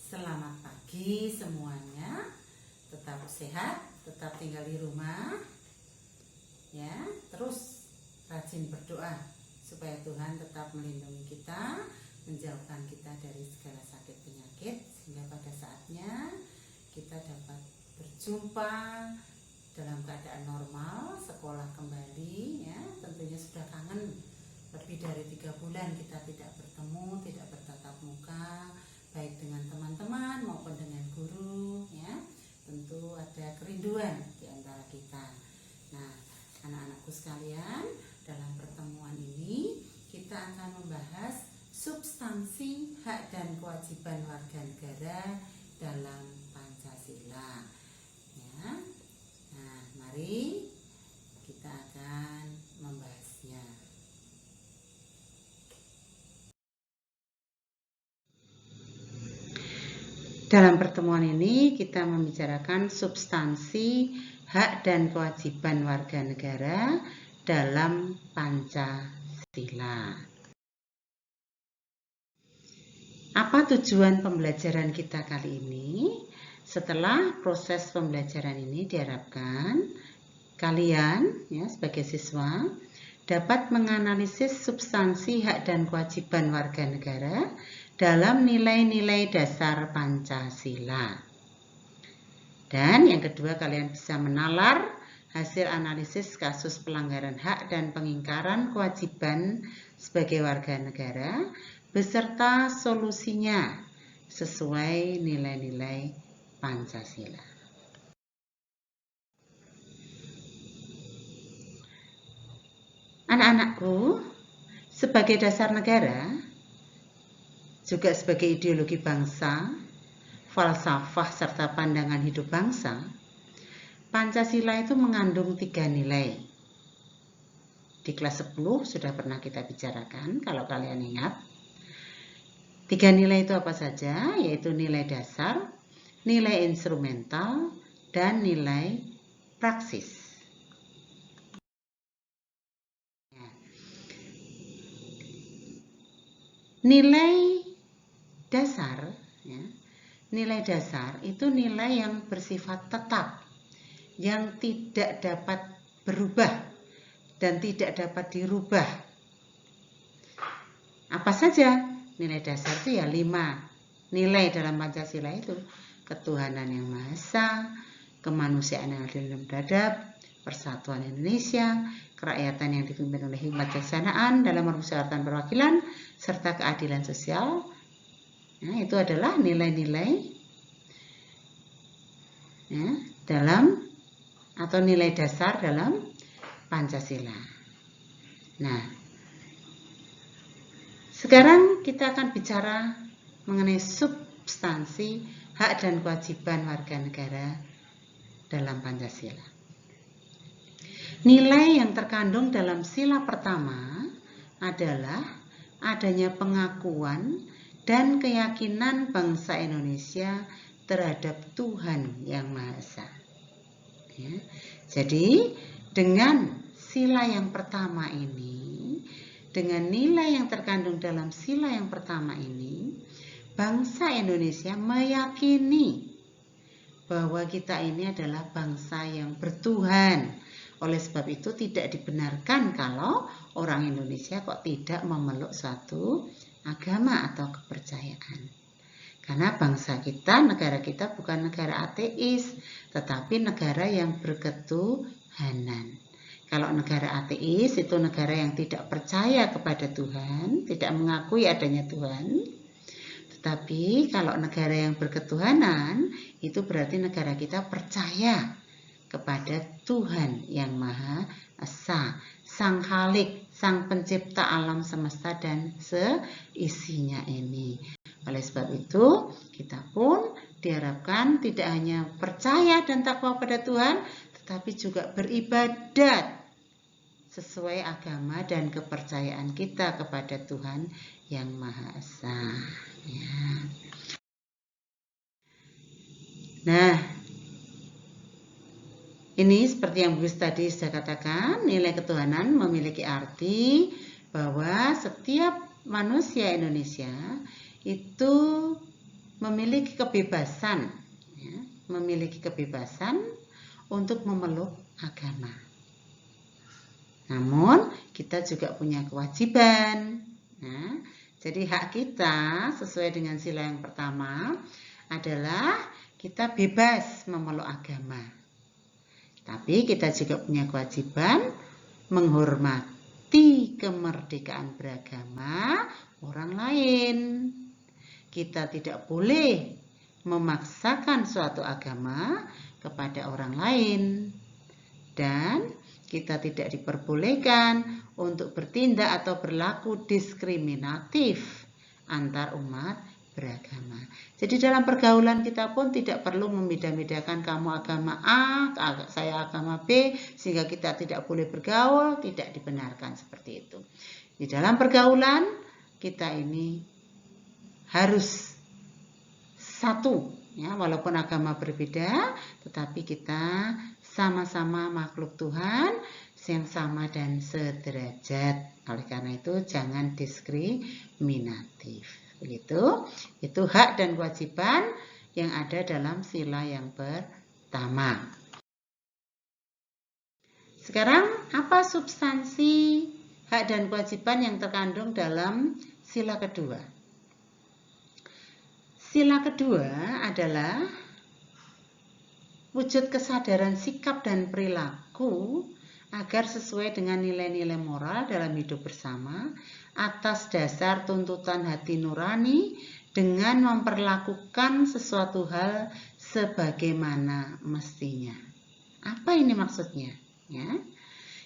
Selamat pagi semuanya. Tetap sehat, tetap tinggal di rumah. Ya, terus rajin berdoa supaya Tuhan tetap melindungi kita, menjauhkan kita dari segala sakit penyakit, sehingga pada saatnya kita dapat berjumpa dalam keadaan normal, sekolah kembali. Ya, tentunya sudah kangen. Lebih dari 3 bulan kita tidak bertemu, tidak bertatap muka, baik dengan teman-teman maupun dengan guru. Ya, tentu ada kerinduan di antara kita. Nah, anak-anakku sekalian, dalam pertemuan ini kita akan membahas substansi hak dan kewajiban warga negara dalam Pancasila. Ya. Nah, mari kita akan membahasnya. Dalam pertemuan ini kita membicarakan substansi hak dan kewajiban warga negara dalam Pancasila. Apa tujuan pembelajaran kita kali ini? Setelah proses pembelajaran ini diharapkan kalian ya sebagai siswa dapat menganalisis substansi hak dan kewajiban warga negara dalam nilai-nilai dasar Pancasila. Dan yang kedua, kalian bisa menalar hasil analisis kasus pelanggaran hak dan pengingkaran kewajiban sebagai warga negara beserta solusinya sesuai nilai-nilai Pancasila. Anak-anakku, sebagai dasar negara, juga sebagai ideologi bangsa, falsafah serta pandangan hidup bangsa, Pancasila itu mengandung 3 nilai. Di kelas 10 sudah pernah kita bicarakan, kalau kalian ingat. 3 nilai itu apa saja? Yaitu nilai dasar, nilai instrumental, dan nilai praksis. Nilai dasar, ya, nilai dasar itu nilai yang bersifat tetap, yang tidak dapat berubah dan tidak dapat dirubah. Apa saja nilai dasar itu? Ya 5 nilai dalam Pancasila itu: ketuhanan yang Maha Esa, kemanusiaan yang adil dan beradab, persatuan Indonesia, kerakyatan yang dipimpin oleh hikmat kebijaksanaan dalam permusyawaratan perwakilan, serta keadilan sosial. Nah, itu adalah nilai-nilai ya, dalam atau nilai dasar dalam Pancasila. Nah, sekarang kita akan bicara mengenai substansi hak dan kewajiban warga negara dalam Pancasila. Nilai yang terkandung dalam sila pertama adalah adanya pengakuan dan keyakinan bangsa Indonesia terhadap Tuhan yang Maha Esa. Ya. Jadi dengan sila yang pertama ini, dengan nilai yang terkandung dalam sila yang pertama ini, bangsa Indonesia meyakini bahwa kita ini adalah bangsa yang bertuhan. Oleh sebab itu tidak dibenarkan kalau orang Indonesia kok tidak memeluk suatu agama atau kepercayaan. Karena bangsa kita, negara kita bukan negara ateis, tetapi negara yang berketuhanan. Kalau negara ateis itu negara yang tidak percaya kepada Tuhan, tidak mengakui adanya Tuhan. Tetapi kalau negara yang berketuhanan, itu berarti negara kita percaya kepada Tuhan yang Maha Esa, Sang Khalik, Sang Pencipta alam semesta dan seisinya ini. Oleh sebab itu, kita pun diharapkan tidak hanya percaya dan takwa pada Tuhan, tetapi juga beribadat sesuai agama dan kepercayaan kita kepada Tuhan yang Maha Esa. Ya. Nah, ini seperti yang Gus tadi sudah katakan, nilai ketuhanan memiliki arti bahwa setiap manusia Indonesia itu memiliki kebebasan, ya, memiliki kebebasan untuk memeluk agama. Namun kita juga punya kewajiban. Nah, jadi hak kita sesuai dengan sila yang pertama adalah kita bebas memeluk agama. Tapi kita juga punya kewajiban menghormati kemerdekaan beragama orang lain. Kita tidak boleh memaksakan suatu agama kepada orang lain. Dan kita tidak diperbolehkan untuk bertindak atau berlaku diskriminatif antar umat beragama. Jadi dalam pergaulan kita pun tidak perlu membeda-bedakan kamu agama A, saya agama B, sehingga kita tidak boleh bergaul, tidak dibenarkan seperti itu. Di dalam pergaulan kita ini harus satu, ya, walaupun agama berbeda, tetapi kita sama-sama makhluk Tuhan yang sama dan sederajat. Oleh karena itu jangan diskriminatif. Begitu, itu hak dan kewajiban yang ada dalam sila yang pertama. Sekarang apa substansi hak dan kewajiban yang terkandung dalam sila kedua? Sila kedua adalah wujud kesadaran sikap dan perilaku agar sesuai dengan nilai-nilai moral dalam hidup bersama atas dasar tuntutan hati nurani dengan memperlakukan sesuatu hal sebagaimana mestinya. Apa ini maksudnya? Ya,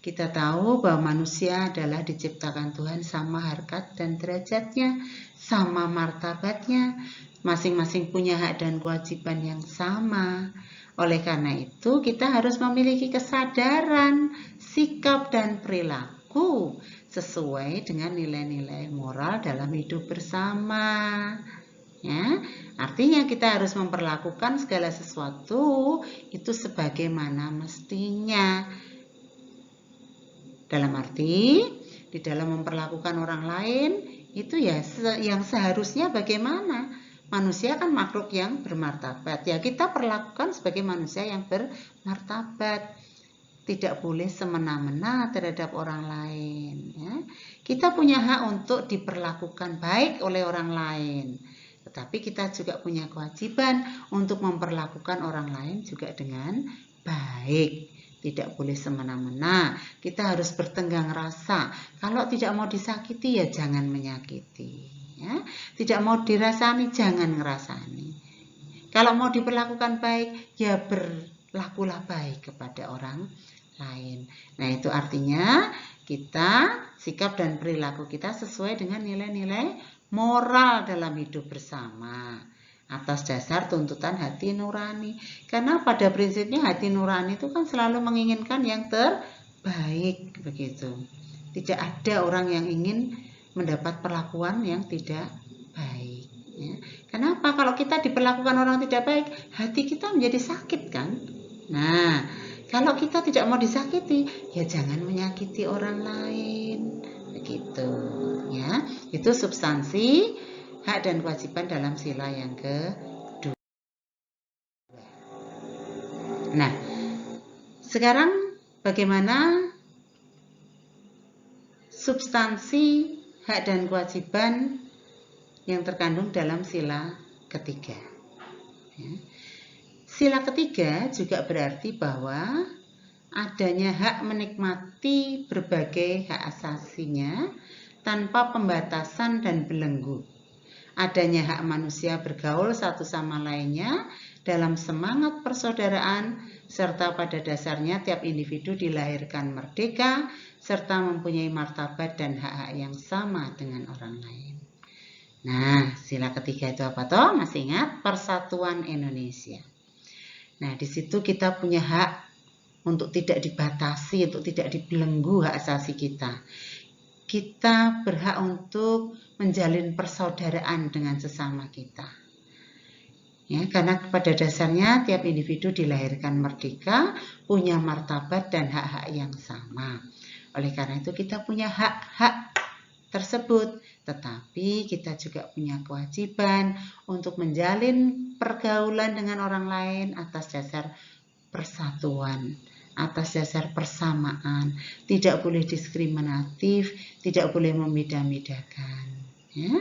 kita tahu bahwa manusia adalah diciptakan Tuhan sama harkat dan derajatnya, sama martabatnya, masing-masing punya hak dan kewajiban yang sama. Oleh karena itu kita harus memiliki kesadaran, sikap dan perilaku sesuai dengan nilai-nilai moral dalam hidup bersama. Ya, artinya kita harus memperlakukan segala sesuatu itu sebagaimana mestinya. Dalam arti di dalam memperlakukan orang lain itu ya yang seharusnya bagaimana. Manusia kan makhluk yang bermartabat. Ya kita perlakukan sebagai manusia yang bermartabat. Tidak boleh semena-mena terhadap orang lain. Ya. Kita punya hak untuk diperlakukan baik oleh orang lain. Tetapi kita juga punya kewajiban untuk memperlakukan orang lain juga dengan baik. Tidak boleh semena-mena. Kita harus bertenggang rasa. Kalau tidak mau disakiti ya jangan menyakiti. Ya, tidak mau dirasani jangan ngerasani. Kalau mau diperlakukan baik ya berlakulah baik kepada orang lain. Nah itu artinya kita sikap dan perilaku kita sesuai dengan nilai-nilai moral dalam hidup bersama atas dasar tuntutan hati nurani. Karena pada prinsipnya hati nurani itu kan selalu menginginkan yang terbaik begitu. Tidak ada orang yang ingin mendapat perlakuan yang tidak baik. Ya. Kenapa? Kalau kita diperlakukan orang tidak baik, hati kita menjadi sakit kan? Nah, kalau kita tidak mau disakiti, ya jangan menyakiti orang lain. Begitu. Ya, itu substansi hak dan kewajiban dalam sila yang kedua. Nah, sekarang bagaimana substansi hak dan kewajiban yang terkandung dalam sila ketiga. Ya. Sila ketiga juga berarti bahwa adanya hak menikmati berbagai hak asasinya tanpa pembatasan dan belenggu. Adanya hak manusia bergaul satu sama lainnya dalam semangat persaudaraan, serta pada dasarnya tiap individu dilahirkan merdeka, serta mempunyai martabat dan hak-hak yang sama dengan orang lain. Nah, sila ketiga itu apa toh? Masih ingat? Persatuan Indonesia. Nah, di situ kita punya hak untuk tidak dibatasi, untuk tidak dibelenggu hak asasi kita. Kita berhak untuk menjalin persaudaraan dengan sesama kita. Ya, karena pada dasarnya tiap individu dilahirkan merdeka, punya martabat dan hak-hak yang sama. Oleh karena itu kita punya hak-hak tersebut. Tetapi kita juga punya kewajiban untuk menjalin pergaulan dengan orang lain atas dasar persatuan, atas dasar persamaan. Tidak boleh diskriminatif, tidak boleh membeda-bedakan. Ya.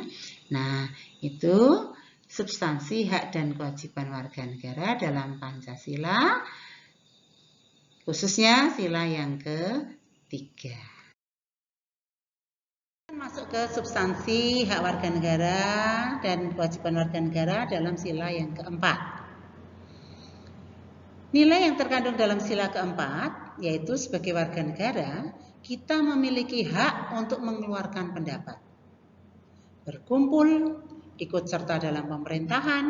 Nah, itu substansi hak dan kewajiban warga negara dalam Pancasila, khususnya sila yang ketiga. Masuk ke substansi hak warga negara dan kewajiban warga negara dalam sila yang keempat. Nilai yang terkandung dalam sila keempat, yaitu sebagai warga negara, kita memiliki hak untuk mengeluarkan pendapat, berkumpul, ikut serta dalam pemerintahan.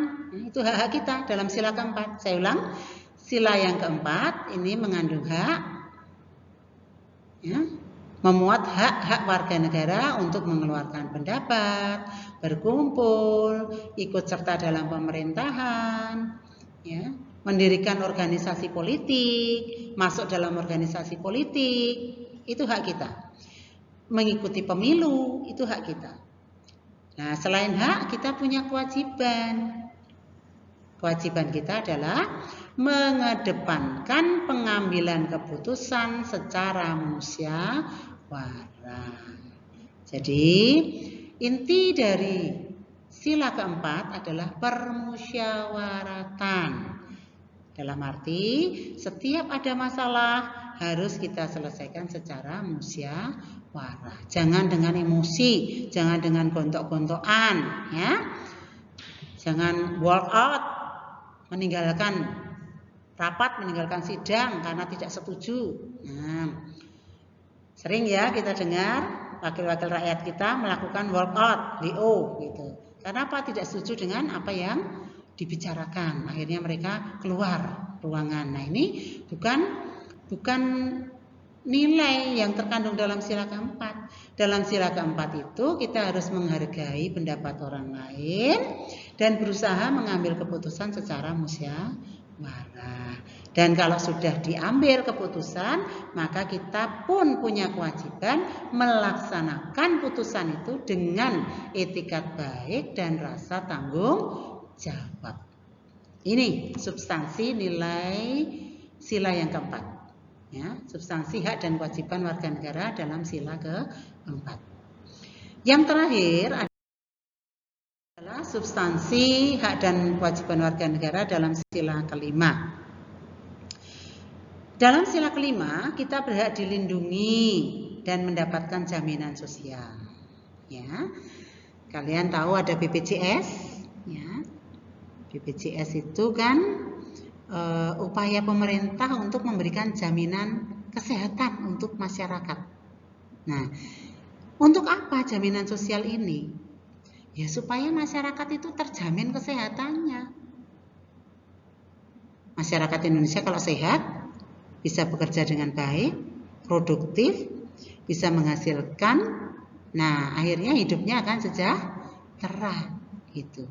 Itu hak-hak kita dalam sila keempat. Saya ulang, sila yang keempat ini mengandung hak, ya, memuat hak-hak warga negara untuk mengeluarkan pendapat, berkumpul, ikut serta dalam pemerintahan, ya, mendirikan organisasi politik, masuk dalam organisasi politik, itu hak kita. Mengikuti pemilu, itu hak kita. Nah, selain hak, kita punya kewajiban. Kewajiban kita adalah mengedepankan pengambilan keputusan secara musyawarah. Jadi, inti dari sila keempat adalah permusyawaratan. Dalam arti, setiap ada masalah harus kita selesaikan secara musyawarah. Jangan dengan emosi, jangan dengan gontok-gontokan, ya. Jangan walk out, meninggalkan rapat, meninggalkan sidang karena tidak setuju. Nah, sering ya kita dengar wakil-wakil rakyat kita melakukan walk out, WO gitu. Karena apa? Tidak setuju dengan apa yang dibicarakan. Akhirnya mereka keluar ruangan. Nah, ini bukan nilai yang terkandung dalam sila keempat. Dalam sila keempat itu kita harus menghargai pendapat orang lain dan berusaha mengambil keputusan secara musyawarah. Dan kalau sudah diambil keputusan, maka kita pun punya kewajiban melaksanakan putusan itu dengan etikat baik dan rasa tanggung jawab. Ini substansi nilai sila yang keempat, ya, substansi hak dan kewajiban warga negara dalam sila keempat. Yang terakhir adalah substansi hak dan kewajiban warga negara dalam sila kelima. Dalam sila kelima kita berhak dilindungi dan mendapatkan jaminan sosial. Ya, kalian tahu ada BPJS, ya. BPJS itu kan upaya pemerintah untuk memberikan jaminan kesehatan untuk masyarakat. Nah, untuk apa jaminan sosial ini? Ya supaya masyarakat itu terjamin kesehatannya. Masyarakat Indonesia kalau sehat, bisa bekerja dengan baik, produktif, bisa menghasilkan, nah akhirnya hidupnya akan sejahtera gitu.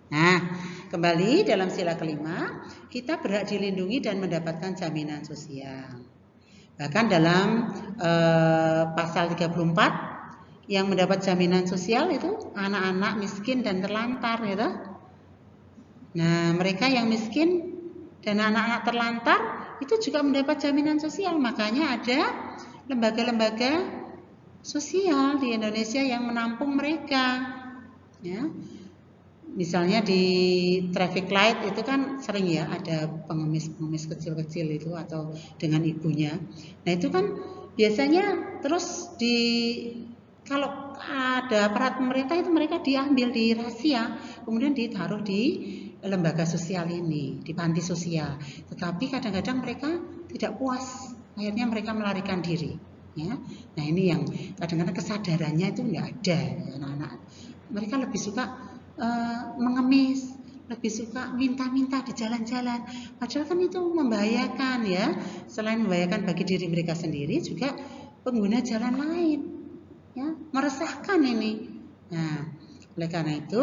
Nah, kembali dalam sila kelima, kita berhak dilindungi dan mendapatkan jaminan sosial. Bahkan dalam pasal 34 yang mendapat jaminan sosial itu anak-anak miskin dan terlantar gitu. Nah, mereka yang miskin dan anak-anak terlantar itu juga mendapat jaminan sosial. Makanya ada lembaga-lembaga sosial di Indonesia yang menampung mereka, ya. Misalnya di traffic light itu kan sering ya ada pengemis-pengemis kecil-kecil itu atau dengan ibunya. Nah itu kan biasanya terus kalau ada aparat pemerintah itu mereka diambil, dirazia, kemudian ditaruh di lembaga sosial ini, di panti sosial. Tetapi kadang-kadang mereka tidak puas, akhirnya mereka melarikan diri. Ya. Nah ini yang kadang-kadang kesadarannya itu tidak ada, anak-anak. Mereka lebih suka mengemis, lebih suka minta-minta di jalan-jalan. Padahal kan itu membahayakan ya. Selain membahayakan bagi diri mereka sendiri, juga pengguna jalan lain. Ya, meresahkan ini. Nah, oleh karena itu,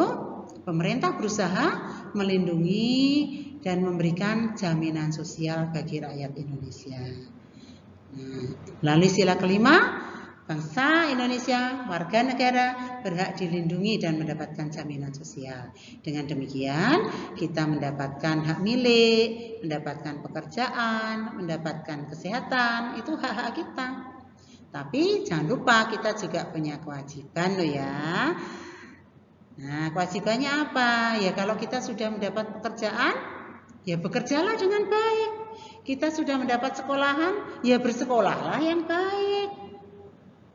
pemerintah berusaha melindungi dan memberikan jaminan sosial bagi rakyat Indonesia. Nah, melalui sila kelima, Bangsa Indonesia, warga negara berhak dilindungi dan mendapatkan jaminan sosial. Dengan demikian, kita mendapatkan hak milik, mendapatkan pekerjaan, mendapatkan kesehatan, itu hak-hak kita. Tapi jangan lupa kita juga punya kewajiban loh ya. Nah, kewajibannya apa? Ya kalau kita sudah mendapat pekerjaan, ya bekerjalah dengan baik. Kita sudah mendapat sekolahan, ya bersekolahlah yang baik.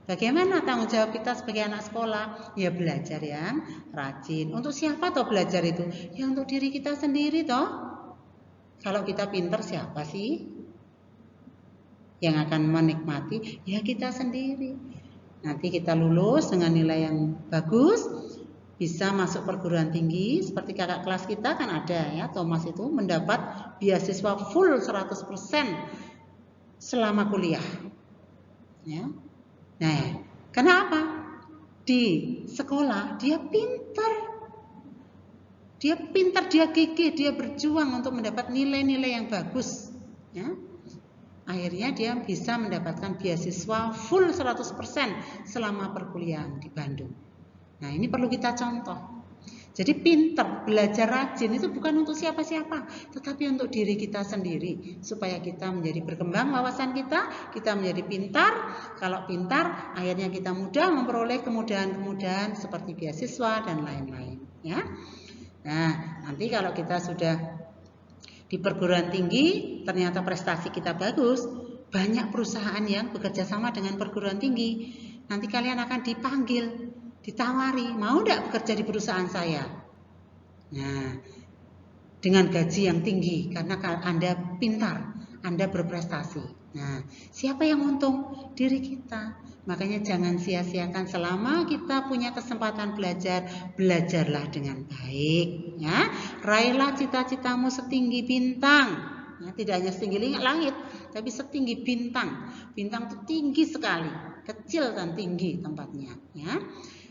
Bagaimana tanggung jawab kita sebagai anak sekolah? Ya belajar yang rajin. Untuk siapa toh belajar itu? Ya untuk diri kita sendiri toh. Kalau kita pintar siapa sih yang akan menikmati? Ya kita sendiri. Nanti kita lulus dengan nilai yang bagus, bisa masuk perguruan tinggi. Seperti kakak kelas kita kan ada ya, Thomas itu mendapat beasiswa full 100% selama kuliah. Ya. Nah, kenapa? Di sekolah dia pintar, dia gigih, dia berjuang untuk mendapat nilai-nilai yang bagus. Ya. Akhirnya dia bisa mendapatkan beasiswa full 100% selama perkuliahan di Bandung. Nah, ini perlu kita contoh. Jadi pintar, belajar rajin itu bukan untuk siapa-siapa, tetapi untuk diri kita sendiri. Supaya kita menjadi berkembang wawasan kita menjadi pintar. Kalau pintar, akhirnya kita mudah memperoleh kemudahan-kemudahan seperti beasiswa dan lain-lain. Ya. Nah, nanti kalau kita sudah di perguruan tinggi, ternyata prestasi kita bagus, banyak perusahaan yang bekerja sama dengan perguruan tinggi. Nanti kalian akan dipanggil, ditawari, mau enggak bekerja di perusahaan saya? Nah, dengan gaji yang tinggi karena Anda pintar, Anda berprestasi. Nah, siapa yang untung? Diri kita. Makanya jangan sia-siakan selama kita punya kesempatan belajar, belajarlah dengan baik. Ya, raihlah cita-citamu setinggi bintang. Ya, tidak hanya setinggi langit, tapi setinggi bintang. Bintang itu tinggi sekali, kecil dan tinggi tempatnya. Ya.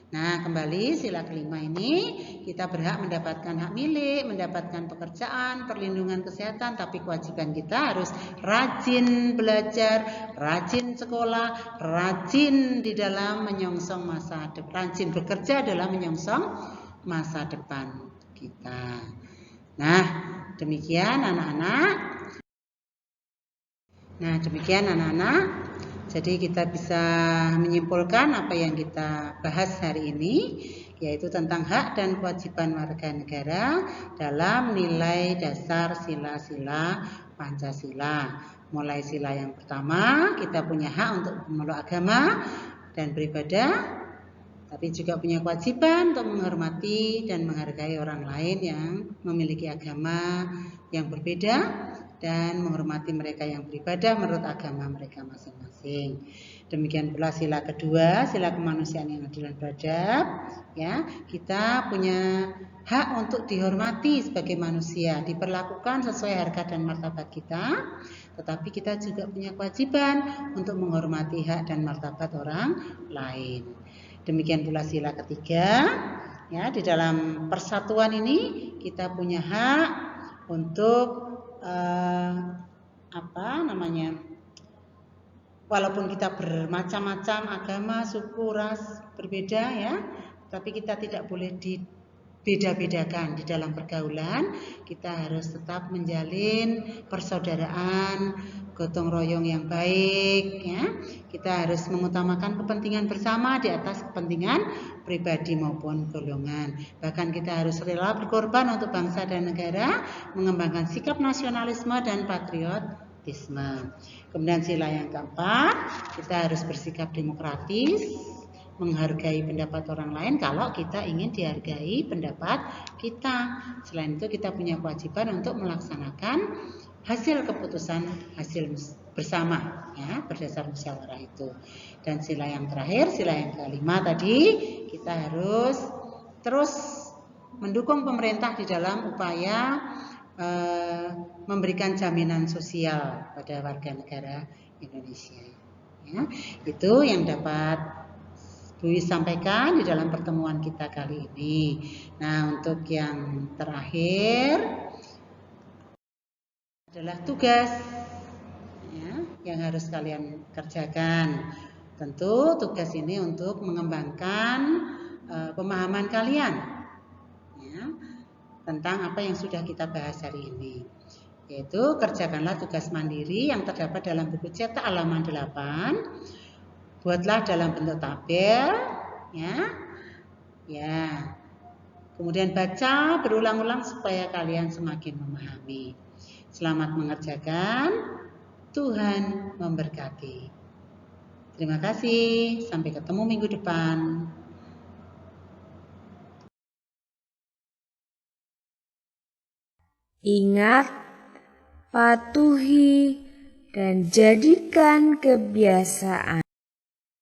Nah, kembali sila kelima ini kita berhak mendapatkan hak milik, mendapatkan pekerjaan, perlindungan kesehatan, tapi kewajiban kita harus rajin belajar, rajin sekolah, rajin di dalam menyongsong masa depan, rajin bekerja dalam menyongsong masa depan kita. Nah, demikian anak-anak. Jadi kita bisa menyimpulkan apa yang kita bahas hari ini, yaitu tentang hak dan kewajiban warga negara dalam nilai dasar sila-sila Pancasila. Mulai sila yang pertama, kita punya hak untuk memeluk agama dan beribadah, tapi juga punya kewajiban untuk menghormati dan menghargai orang lain yang memiliki agama yang berbeda dan menghormati mereka yang beribadah menurut agama mereka masing-masing. Demikian pula sila kedua, sila kemanusiaan yang adil dan beradab. Ya, kita punya hak untuk dihormati sebagai manusia, diperlakukan sesuai harkat dan martabat kita. Tetapi kita juga punya kewajiban untuk menghormati hak dan martabat orang lain. Demikian pula sila ketiga, ya, di dalam persatuan ini kita punya hak untuk walaupun kita bermacam-macam agama, suku, ras berbeda ya, tapi kita tidak boleh dibeda-bedakan di dalam pergaulan. Kita harus tetap menjalin persaudaraan, gotong royong yang baik ya. Kita harus mengutamakan kepentingan bersama di atas kepentingan pribadi maupun golongan. Bahkan kita harus rela berkorban untuk bangsa dan negara, mengembangkan sikap nasionalisme dan patriotisme. Kemudian sila yang keempat, kita harus bersikap demokratis, menghargai pendapat orang lain kalau kita ingin dihargai pendapat kita. Selain itu kita punya kewajiban untuk melaksanakan hasil keputusan hasil bersama ya, berdasar musyawarah itu. Dan sila yang terakhir, sila yang kelima tadi, kita harus terus mendukung pemerintah di dalam upaya memberikan jaminan sosial pada warga negara Indonesia. Ya, itu yang dapat Bu sampaikan di dalam pertemuan kita kali ini. Nah, untuk yang terakhir adalah tugas ya, yang harus kalian kerjakan. Tentu tugas ini untuk mengembangkan pemahaman kalian ya, tentang apa yang sudah kita bahas hari ini. Yaitu kerjakanlah tugas mandiri yang terdapat dalam buku cetak halaman 8. Buatlah dalam bentuk tabel ya. Ya. Kemudian baca berulang-ulang supaya kalian semakin memahami. Selamat mengerjakan. Tuhan memberkati. Terima kasih. Sampai ketemu minggu depan. Ingat, patuhi dan jadikan kebiasaan.